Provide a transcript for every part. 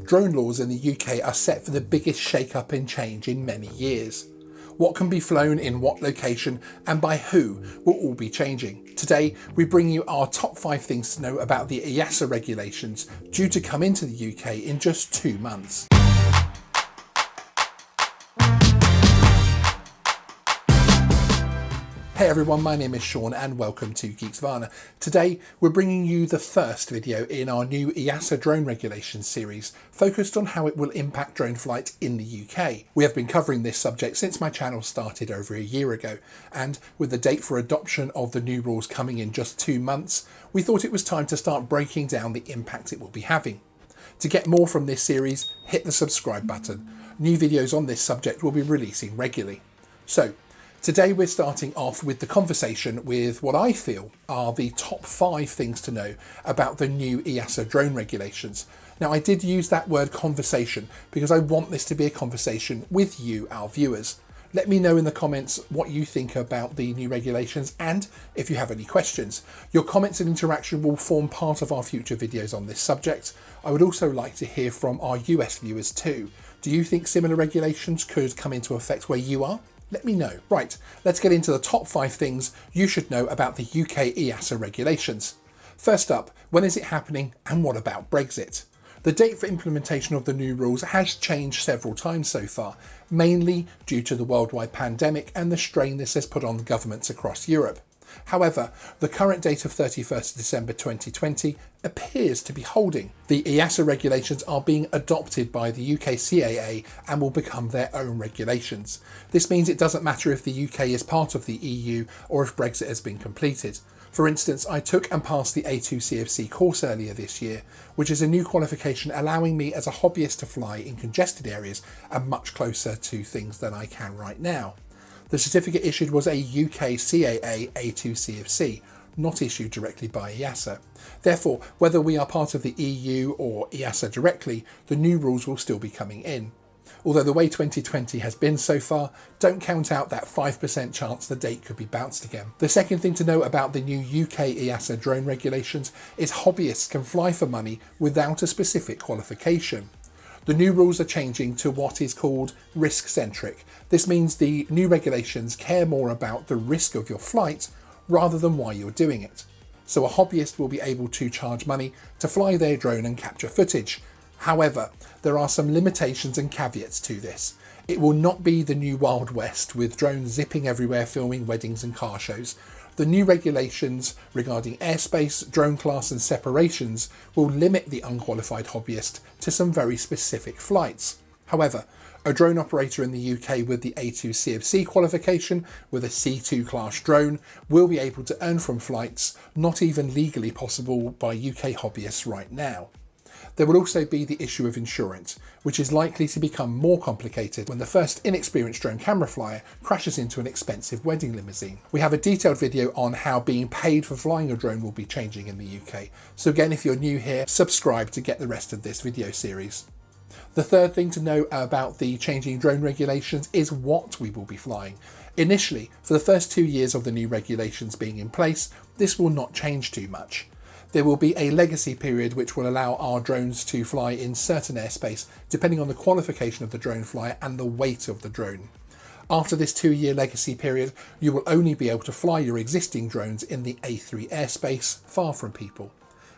Drone laws in the UK are set for the biggest shake-up and change in many years. What can be flown in what location and by who will all be changing. Today, we bring you our top 5 things to know about the EASA regulations due to come into the UK in just 2 months. Hey everyone, my name is Sean and welcome to Geeksvana. Today we're bringing you the first video in our new EASA drone regulations series, focused on how it will impact drone flight in the UK. We have been covering this subject since my channel started over a year ago, and with the date for adoption of the new rules coming in just 2 months, we thought it was time to start breaking down the impact it will be having. To get more from this series, hit the subscribe button. New videos on this subject will be releasing regularly. So, today we're starting off with the conversation with what I feel are the top 5 things to know about the new EASA drone regulations. Now, I did use that word conversation because I want this to be a conversation with you, our viewers. Let me know in the comments what you think about the new regulations and if you have any questions. Your comments and interaction will form part of our future videos on this subject. I would also like to hear from our US viewers too. Do you think similar regulations could come into effect where you are? Let me know. Right, let's get into the top 5 things you should know about the UK EASA regulations. First up, when is it happening and what about Brexit? The date for implementation of the new rules has changed several times so far, mainly due to the worldwide pandemic and the strain this has put on governments across Europe. However, the current date of 31st December 2020 appears to be holding. The EASA regulations are being adopted by the UK CAA and will become their own regulations. This means it doesn't matter if the UK is part of the EU or if Brexit has been completed. For instance, I took and passed the A2CFC course earlier this year, which is a new qualification allowing me as a hobbyist to fly in congested areas and much closer to things than I can right now. The certificate issued was a UK CAA A2CFC, not issued directly by EASA. Therefore, whether we are part of the EU or EASA directly, the new rules will still be coming in. Although the way 2020 has been so far, don't count out that 5% chance the date could be bounced again. The second thing to know about the new UK EASA drone regulations is hobbyists can fly for money without a specific qualification. The new rules are changing to what is called risk-centric. This means the new regulations care more about the risk of your flight rather than why you're doing it. So a hobbyist will be able to charge money to fly their drone and capture footage. However, there are some limitations and caveats to this. It will not be the new Wild West with drones zipping everywhere filming weddings and car shows. The new regulations regarding airspace, drone class and separations will limit the unqualified hobbyist to some very specific flights. However, a drone operator in the UK with the A2CFC qualification with a C2 class drone will be able to earn from flights not even legally possible by UK hobbyists right now. There will also be the issue of insurance, which is likely to become more complicated when the first inexperienced drone camera flyer crashes into an expensive wedding limousine. We have a detailed video on how being paid for flying a drone will be changing in the UK. So again, if you're new here, subscribe to get the rest of this video series. The third thing to know about the changing drone regulations is what we will be flying. Initially, for the first 2 years of the new regulations being in place, this will not change too much. There will be a legacy period which will allow our drones to fly in certain airspace depending on the qualification of the drone flyer and the weight of the drone. After this 2-year legacy period, you will only be able to fly your existing drones in the A3 airspace, far from people.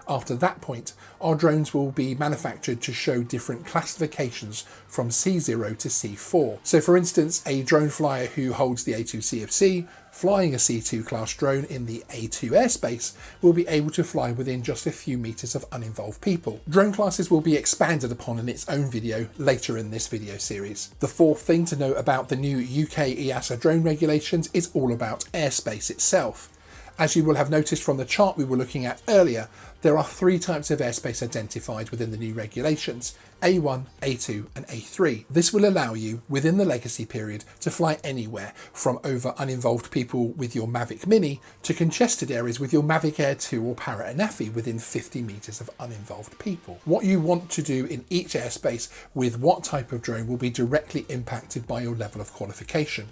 After that point, our drones will be manufactured to show different classifications from C0 to C4. So for instance, a drone flyer who holds the A2CFC, flying a C2 class drone in the A2 airspace, will be able to fly within just a few meters of uninvolved people. Drone classes will be expanded upon in its own video later in this video series. The fourth thing to know about the new UK EASA drone regulations is all about airspace itself. As you will have noticed from the chart we were looking at earlier, there are 3 types of airspace identified within the new regulations: A1, A2 and A3. This will allow you, within the legacy period, to fly anywhere from over uninvolved people with your Mavic Mini to congested areas with your Mavic Air 2 or Parrot Anafi within 50 meters of uninvolved people. What you want to do in each airspace with what type of drone will be directly impacted by your level of qualification.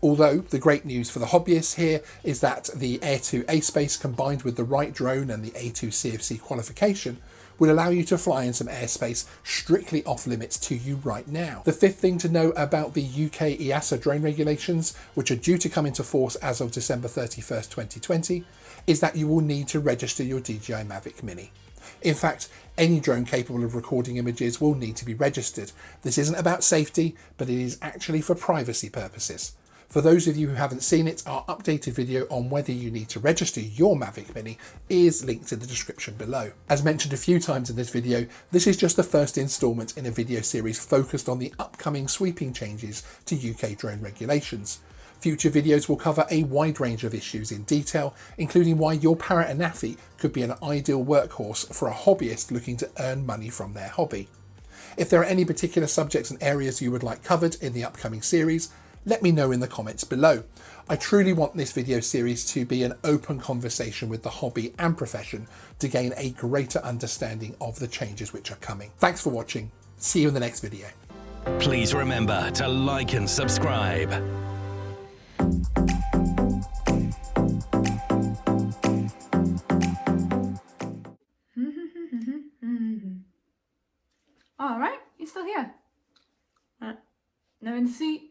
Although the great news for the hobbyists here is that the Air 2 airspace combined with the right drone and the A2 CFC qualification will allow you to fly in some airspace strictly off limits to you right now. The fifth thing to know about the UK EASA drone regulations, which are due to come into force as of December 31st, 2020, is that you will need to register your DJI Mavic Mini. In fact, any drone capable of recording images will need to be registered. This isn't about safety, but it is actually for privacy purposes. For those of you who haven't seen it, our updated video on whether you need to register your Mavic Mini is linked in the description below. As mentioned a few times in this video, this is just the first instalment in a video series focused on the upcoming sweeping changes to UK drone regulations. Future videos will cover a wide range of issues in detail, including why your Parrot Anafi could be an ideal workhorse for a hobbyist looking to earn money from their hobby. If there are any particular subjects and areas you would like covered in the upcoming series, let me know in the comments below. I truly want this video series to be an open conversation with the hobby and profession to gain a greater understanding of the changes which are coming. Thanks for watching. See you in the next video. Please remember to like and subscribe. All right, you're still here. No in the seat.